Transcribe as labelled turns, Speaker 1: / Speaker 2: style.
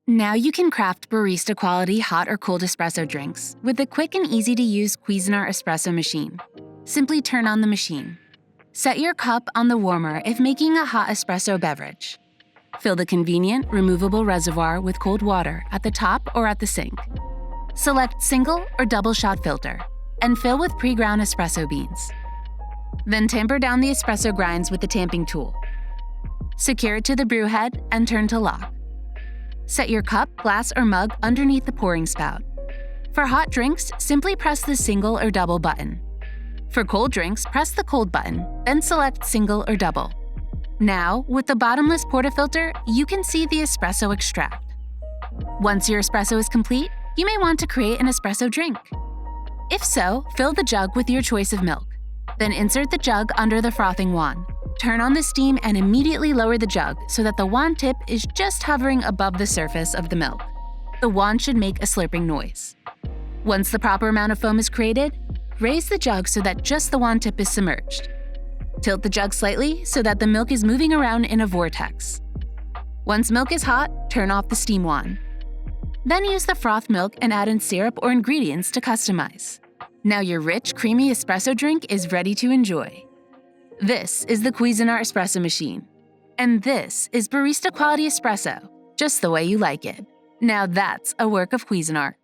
Speaker 1: Now you can craft barista-quality hot or cold espresso drinks with the quick and easy-to-use Cuisinart Espresso Machine. Simply turn on the machine. Set your cup on the warmer if making a hot espresso beverage. Fill the convenient, removable reservoir with cold water at the top or at the sink. Select single or double shot filter and fill with pre-ground espresso beans. Then tamper down the espresso grinds with the tamping tool. Secure it to the brew head and turn to lock. Set your cup, glass, or mug underneath the pouring spout. For hot drinks, simply press the single or double button. For cold drinks, press the cold button, then select single or double. Now, with the bottomless portafilter, you can see the espresso extract. Once your espresso is complete, you may want to create an espresso drink. If so, fill the jug with your choice of milk. Then insert the jug under the frothing wand. Turn on the steam and immediately lower the jug so that the wand tip is just hovering above the surface of the milk. The wand should make a slurping noise. Once the proper amount of foam is created, raise the jug so that just the wand tip is submerged. Tilt the jug slightly so that the milk is moving around in a vortex. Once milk is hot, turn off the steam wand. Then use the frothed milk and add in syrup or ingredients to customize. Now your rich, creamy espresso drink is ready to enjoy. This is the Cuisinart Espresso Machine. And this is barista quality espresso, just the way you like it. Now that's a work of Cuisinart.